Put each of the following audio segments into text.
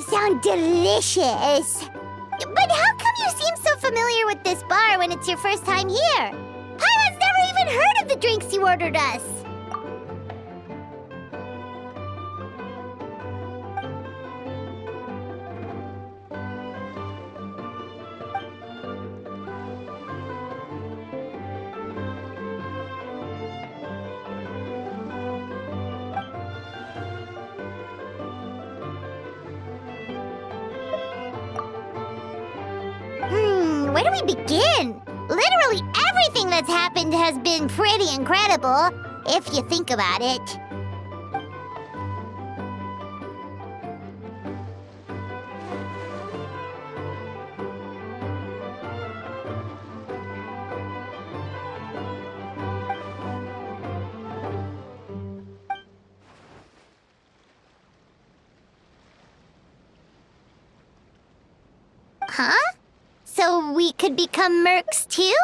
sound delicious. But how come you seem so familiar with this bar when it's your first time here? Paimon's never even heard of the drinks you ordered us. Where do we begin? Literally everything that's happened has been pretty incredible, if you think about it. Huh? So we could become mercs too?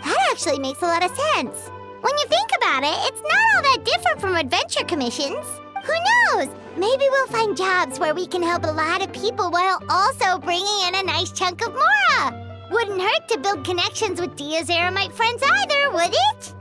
That actually makes a lot of sense. When you think about it, it's not all that different from adventure commissions. Who knows? Maybe we'll find jobs where we can help a lot of people while also bringing in a nice chunk of Mora. Wouldn't hurt to build connections with Dia's Eremite friends either, would it?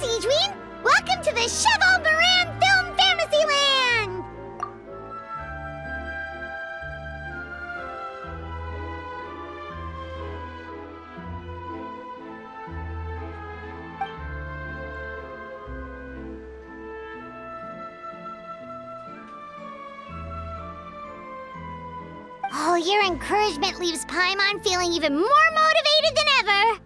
Adrian! Welcome to the Cheval Moran Film Fantasyland! Oh, your encouragement leaves Paimon feeling even more motivated than ever!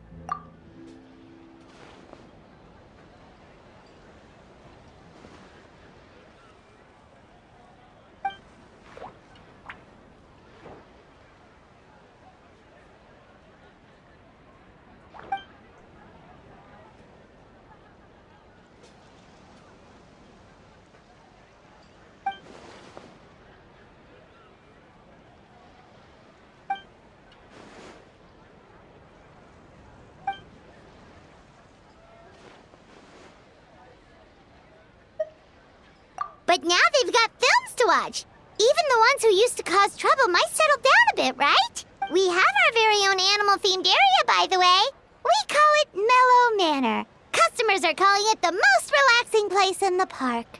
But now they've got films to watch. Even the ones who used to cause trouble might settle down a bit, right? We have our very own animal-themed area, by the way. We call it Mellow Manor. Customers are calling it the most relaxing place in the park.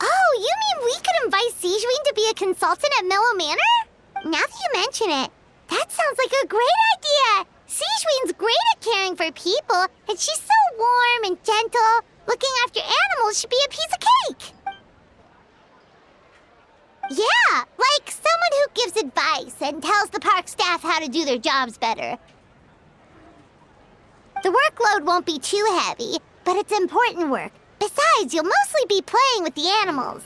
Oh, you mean we could invite Sigeween to be a consultant at Mellow Manor? Now that you mention it, that sounds like a great idea. Sigeween's great at caring for people, and she's so warm and gentle. Looking after animals should be a piece of cake. Yeah, like someone who gives advice and tells the park staff how to do their jobs better. The workload won't be too heavy, but it's important work. Besides, you'll mostly be playing with the animals.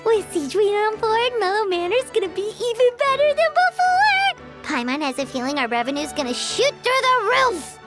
With Sigeween on board, Mellow Manor's gonna be even better than before! Paimon has a feeling our revenue's gonna shoot through the roof!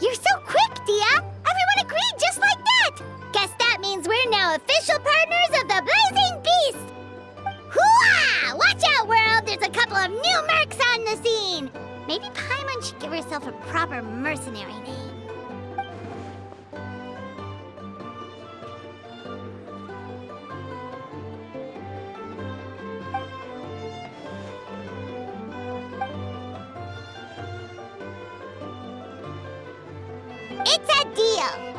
You're so quick, Dia! Everyone agreed just like that! Guess that means we're now official partners of the Blazing Beast! Hooah! Watch out, world! There's a couple of new mercs on the scene! Maybe Paimon should give herself a proper mercenary name. It's a deal!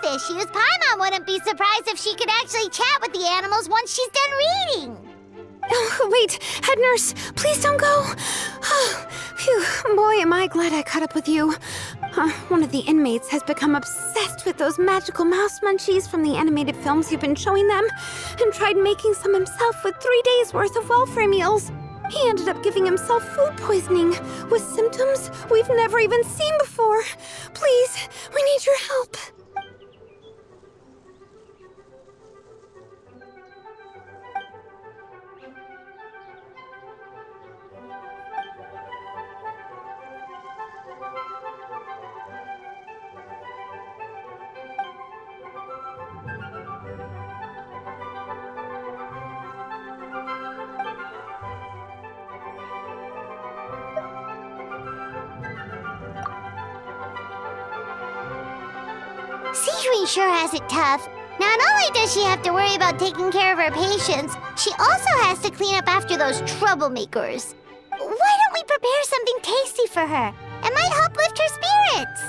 health issues, Paimon wouldn't be surprised if she could actually chat with the animals once she's done reading. Oh, wait, head nurse, please don't go. Phew, boy, am I glad I caught up with you. One of the inmates has become obsessed with those magical mouse munchies from the animated films you've been showing them, and tried making some himself with 3 days' worth of welfare meals. He ended up giving himself food poisoning, with symptoms we've never even seen before. Please, we need your help. Sejuani sure has it tough. Not only does she have to worry about taking care of her patients, she also has to clean up after those troublemakers. Why don't we prepare something tasty for her? It might help lift her spirits.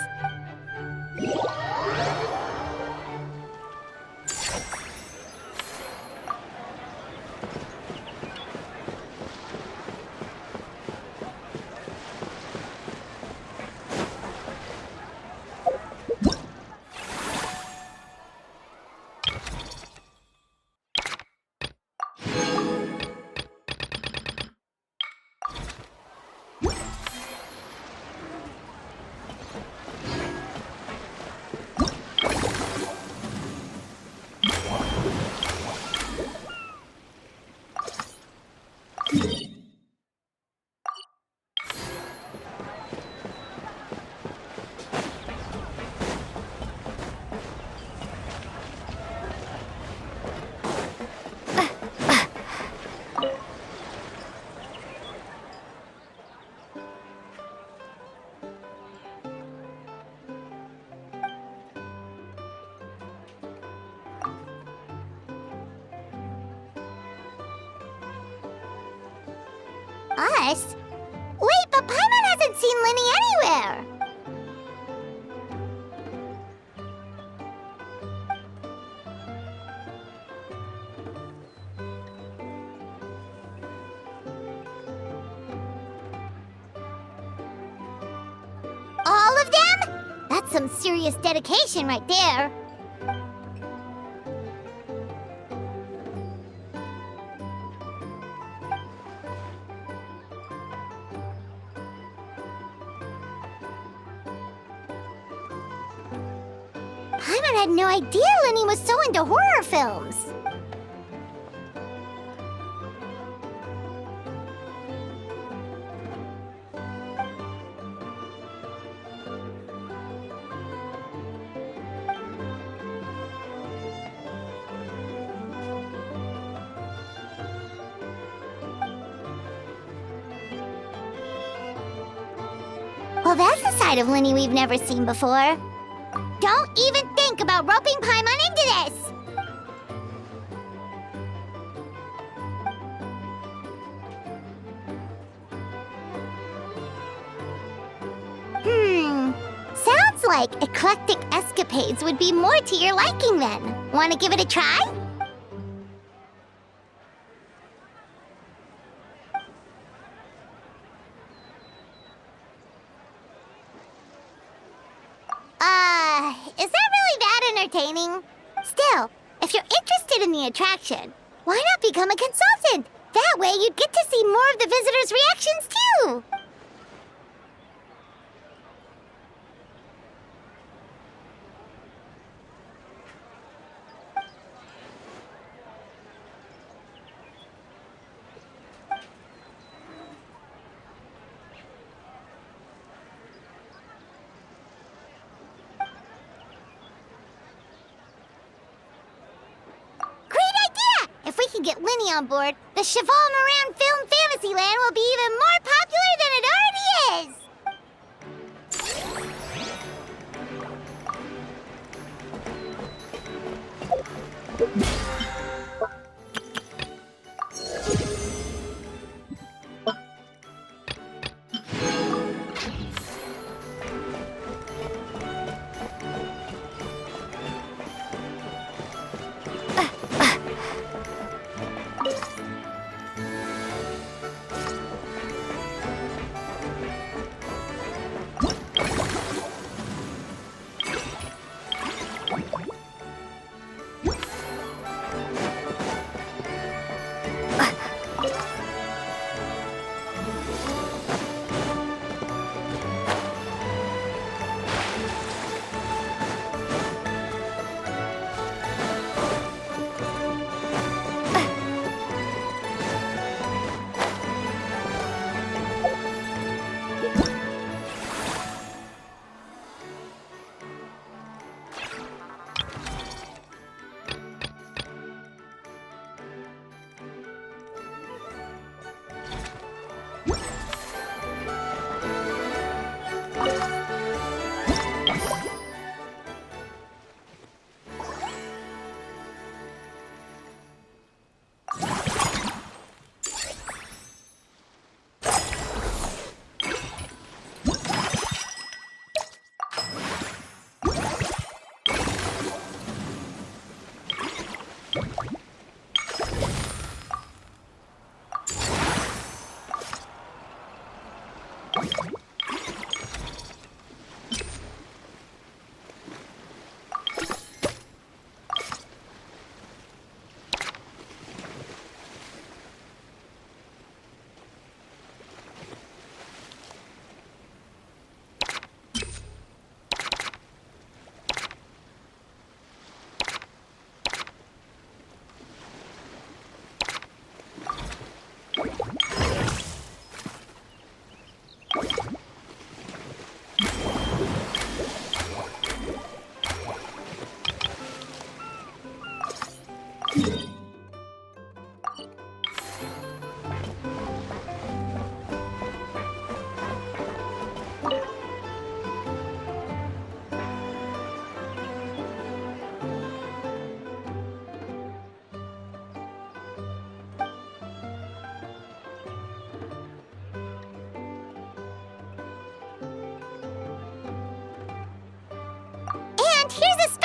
Us? Wait, but Paimon hasn't seen Linny anywhere! All of them? That's some serious dedication right there. Paimon had no idea Linny was so into horror films. Well, that's a side of Linny we've never seen before. Don't even think about roping Paimon into this! Sounds like eclectic escapades would be more to your liking then. Want to give it a try? Is that really that entertaining? Still, if you're interested in the attraction, why not become a consultant? That way you'd get to see more of the visitors' reactions too! If we can get Linny on board, the Cheval Moran Film Fantasyland will be even more popular than it already is!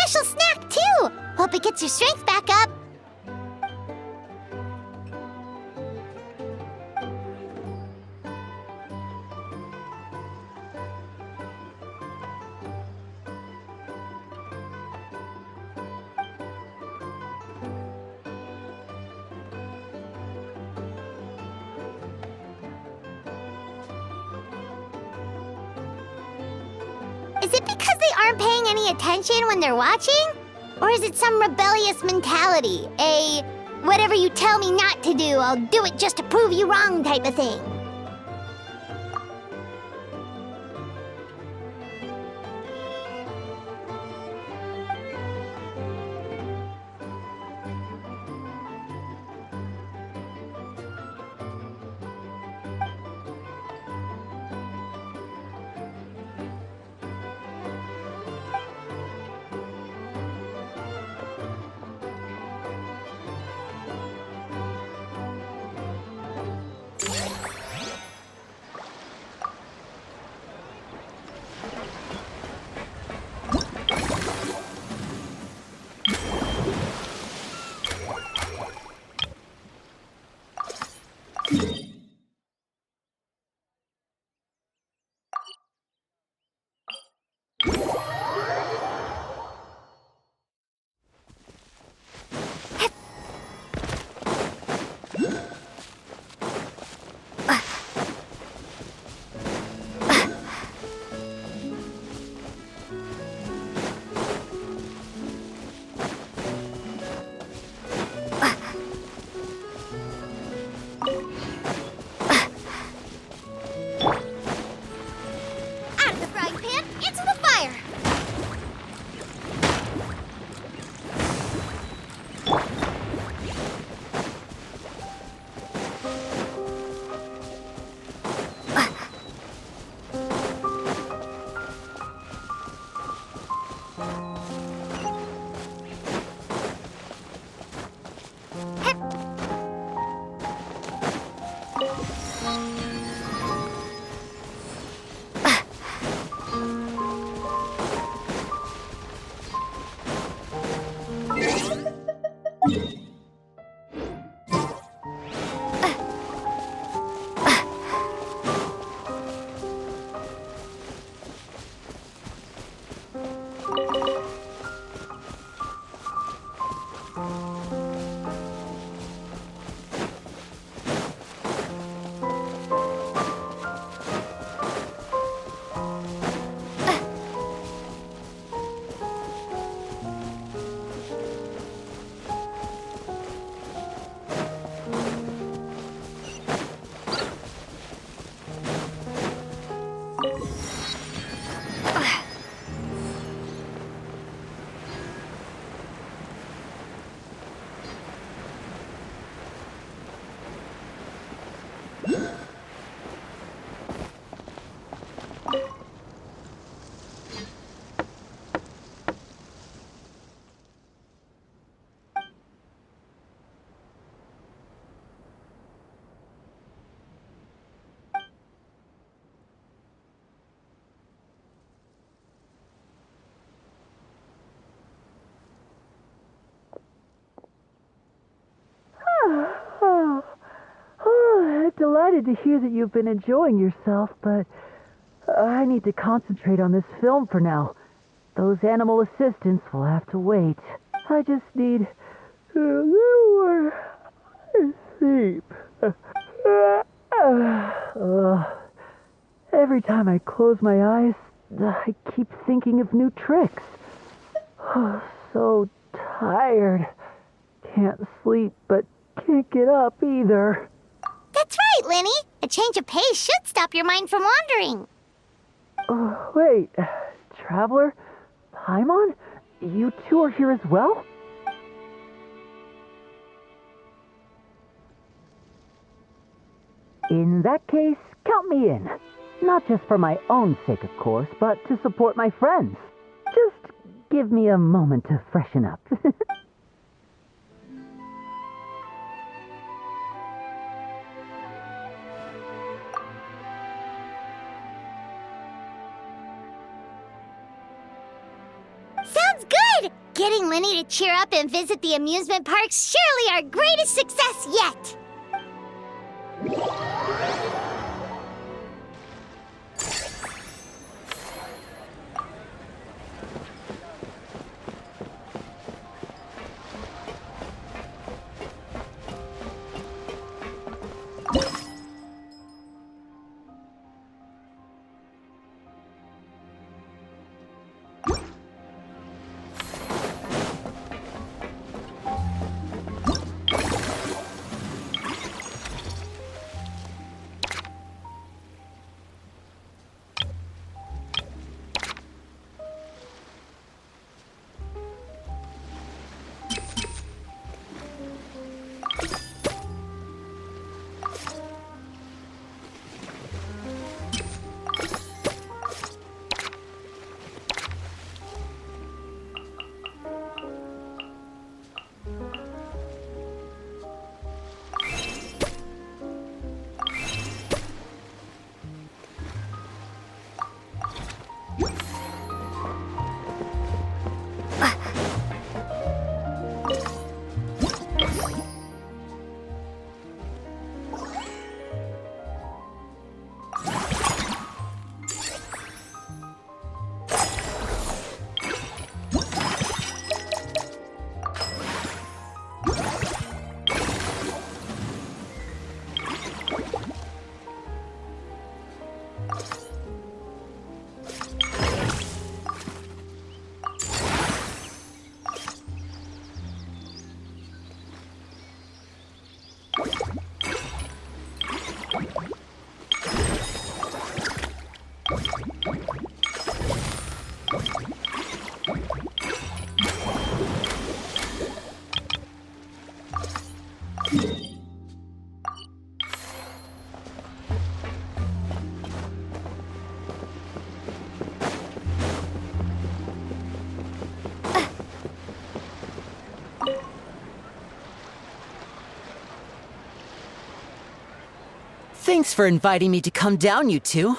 special snack, too. Hope it gets your strength back up. Is it because they aren't paying any attention when they're watching? Or is it some rebellious mentality? A whatever you tell me not to do, I'll do it just to prove you wrong type of thing? Delighted to hear that you've been enjoying yourself, but I need to concentrate on this film for now. Those animal assistants will have to wait. I just need a little more sleep. Every time I close my eyes, I keep thinking of new tricks. So tired. Can't sleep, but can't get up either. That's right, Lenny. A change of pace should stop your mind from wandering. Wait, Traveler? Paimon? You two are here as well? In that case, count me in. Not just for my own sake, of course, but to support my friends. Just give me a moment to freshen up. Sounds good! Getting Linny to cheer up and visit the amusement park's surely our greatest success yet! Thanks for inviting me to come down, you two.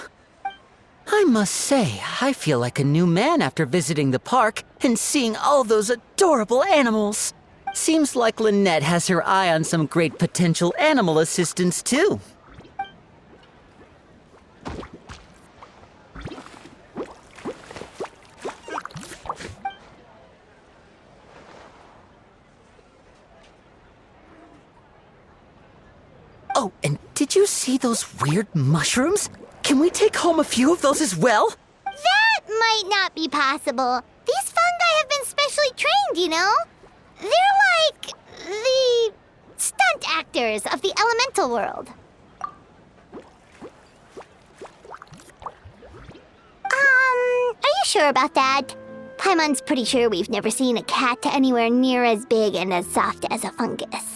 I must say, I feel like a new man after visiting the park and seeing all those adorable animals. Seems like Lynette has her eye on some great potential animal assistants, too. Oh, and did you see those weird mushrooms? Can we take home a few of those as well? That might not be possible. These fungi have been specially trained, you know? They're like the stunt actors of the elemental world. Are you sure about that? Paimon's pretty sure we've never seen a cat anywhere near as big and as soft as a fungus.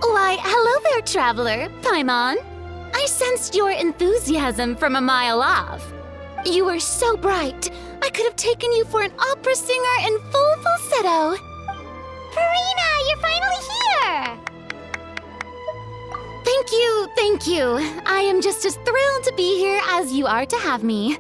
Why, hello there, traveler, Paimon. I sensed your enthusiasm from a mile off. You were so bright, I could have taken you for an opera singer in full falsetto. Farina, you're finally here! Thank you. I am just as thrilled to be here as you are to have me.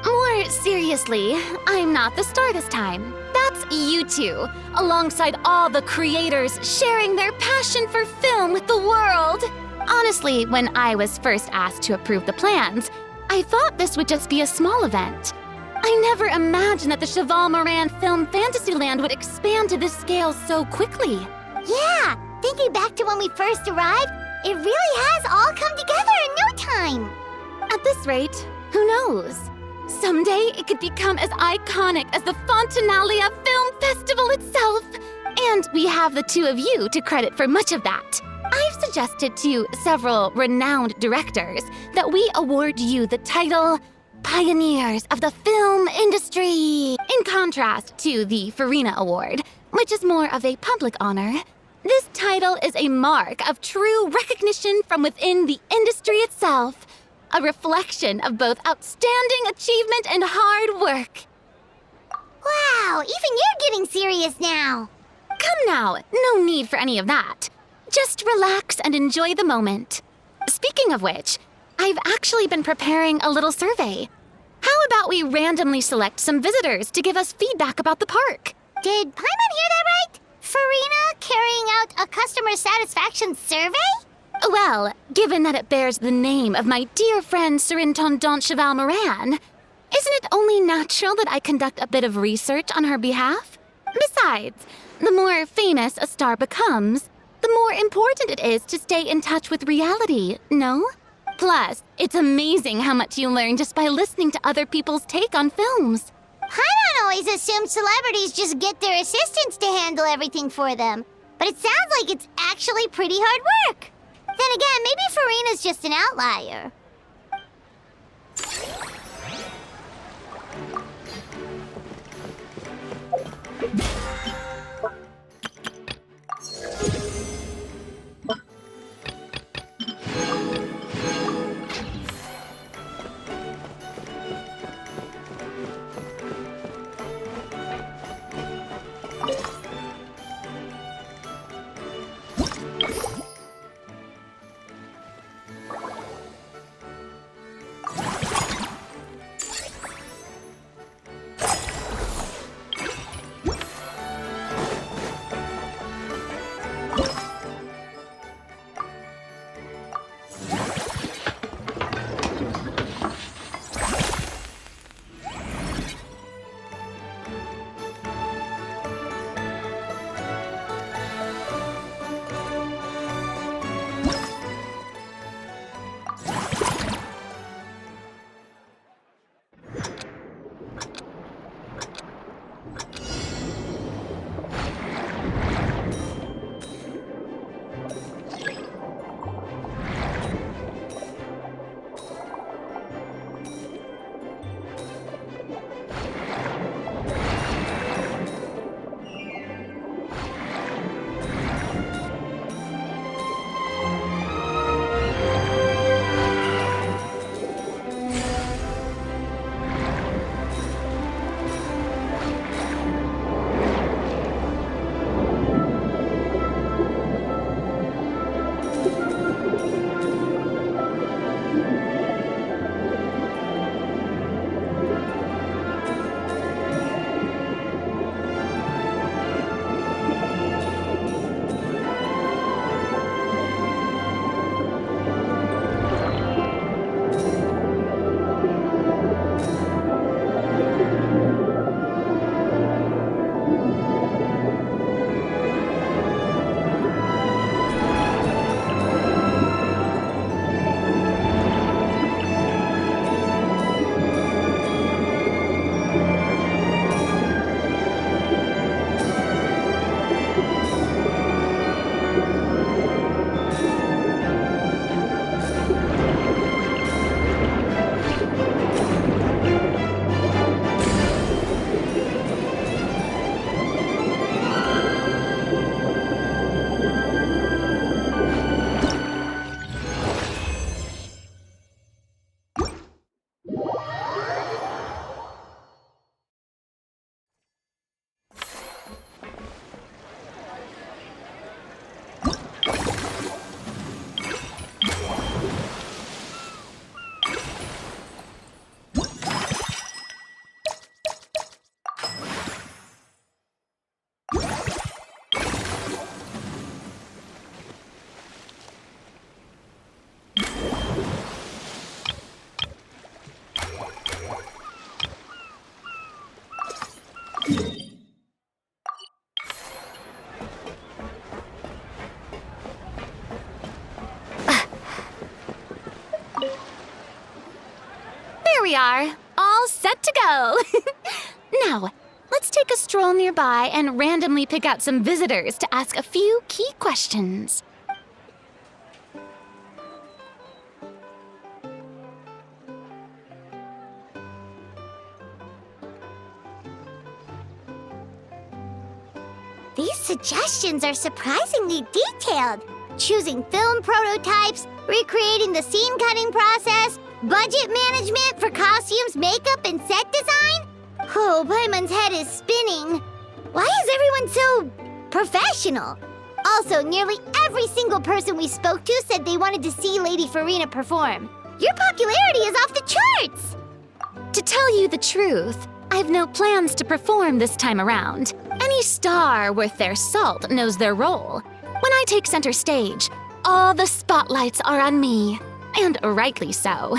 More seriously, I'm not the star this time. That's you two, alongside all the creators sharing their passion for film with the world. Honestly, when I was first asked to approve the plans, I thought this would just be a small event. I never imagined that the Cheval Moran Film Fantasyland would expand to this scale so quickly. Yeah, thinking back to when we first arrived, it really has all come together in no time. At this rate, who knows? Someday it could become as iconic as the Fontanalia Film Festival itself. And we have the two of you to credit for much of that. I've suggested to several renowned directors that we award you the title Pioneers of the Film Industry, in contrast to the Farina Award, which is more of a public honor. This title is a mark of true recognition from within the industry itself, a reflection of both outstanding achievement and hard work. Wow, even you're getting serious now. Come now, no need for any of that. Just relax and enjoy the moment. Speaking of which, I've actually been preparing a little survey. How about we randomly select some visitors to give us feedback about the park? Did Paimon hear that right? Farina carrying out a customer satisfaction survey? Well, given that it bears the name of my dear friend Surintendant Cheval Moran, isn't it only natural that I conduct a bit of research on her behalf? Besides, the more famous a star becomes, the more important it is to stay in touch with reality, no? Plus, it's amazing how much you learn just by listening to other people's take on films. Paimon always assumed celebrities just get their assistants to handle everything for them. But it sounds like it's actually pretty hard work. Then again, maybe Farina's just an outlier. There we are, all set to go. Now, let's take a stroll nearby and randomly pick out some visitors to ask a few key questions. These suggestions are surprisingly detailed. Choosing film prototypes, recreating the scene cutting process, budget management for costumes, makeup, and set design? Oh, Paimon's head is spinning. Why is everyone so professional? Also, nearly every single person we spoke to said they wanted to see Lady Farina perform. Your popularity is off the charts! To tell you the truth, I've no plans to perform this time around. Any star worth their salt knows their role. When I take center stage, all the spotlights are on me, and rightly so.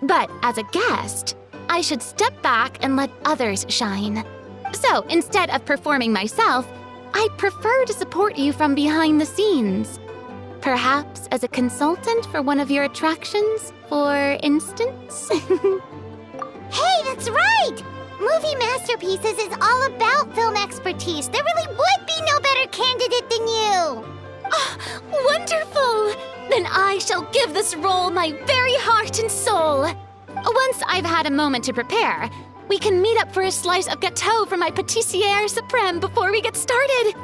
But as a guest, I should step back and let others shine. So instead of performing myself, I'd prefer to support you from behind the scenes. Perhaps as a consultant for one of your attractions, for instance? Hey, that's right! Movie Masterpieces is all about film expertise. There really would be no better candidate than you! Oh, wonderful! Then I shall give this role my very heart and soul. Once I've had a moment to prepare, we can meet up for a slice of gâteau from my pâtissière suprême before we get started.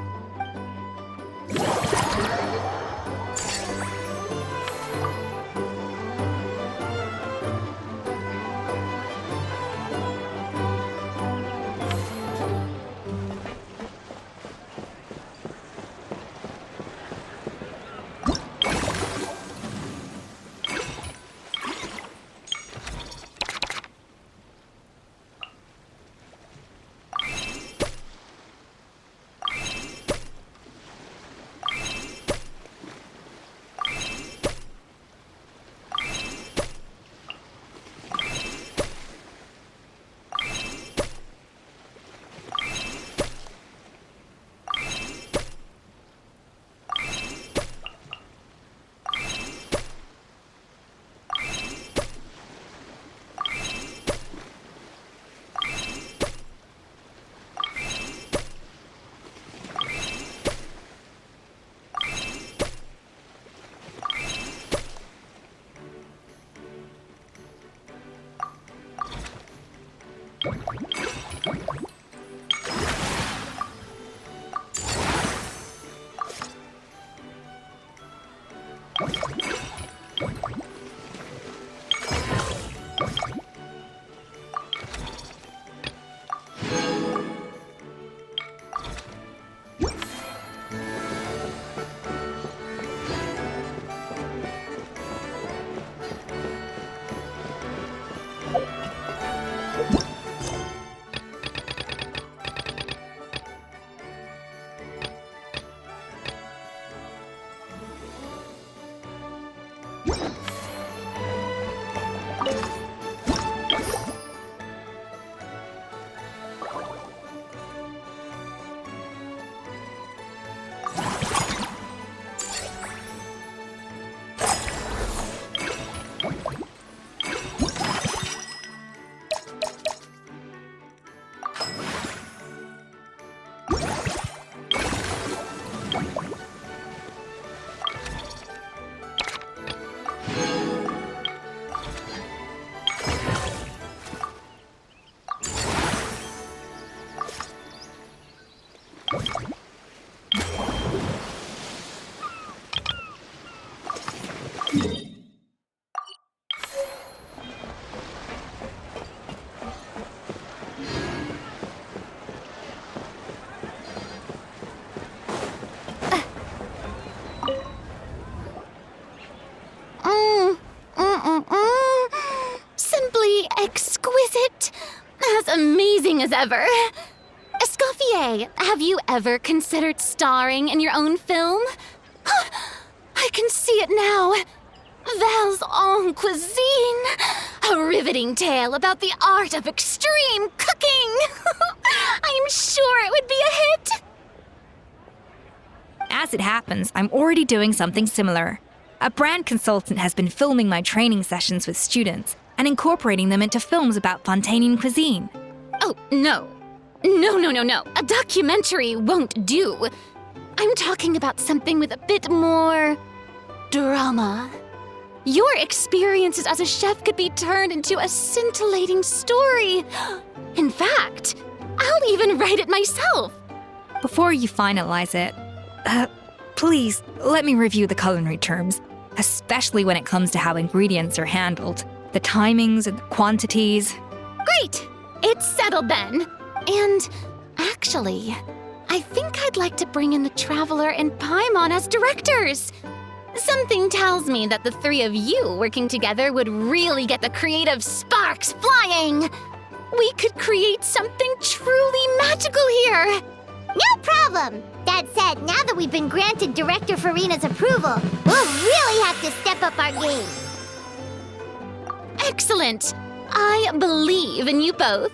Exquisite! As amazing as ever. Escoffier, have you ever considered starring in your own film? I can see it now. Val's en cuisine. A riveting tale about the art of extreme cooking. I'm it happens, I'm already doing something similar. A brand consultant has been filming my training sessions with students and incorporating them into films about Fontanian cuisine. Oh, no. No. A documentary won't do. I'm talking about something with a bit more drama. Your experiences as a chef could be turned into a scintillating story. In fact, I'll even write it myself. Before you finalize it, please let me review the culinary terms, especially when it comes to how ingredients are handled, the timings and the quantities. Great! It's settled then. And actually, I think I'd like to bring in the Traveler and Paimon as directors. Something tells me that the three of you working together would really get the creative sparks flying. We could create something truly magical here. No problem! That said, now that we've been granted Director Farina's approval, we'll really have to step up our game. Excellent. I believe in you both.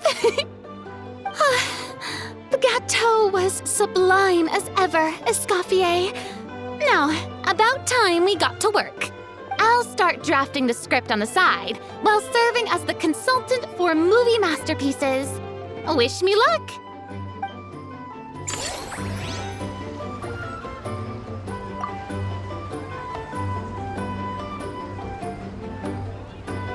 The gâteau was sublime as ever, Escoffier. Now, about time we got to work. I'll start drafting the script on the side while serving as the consultant for movie masterpieces. Wish me luck!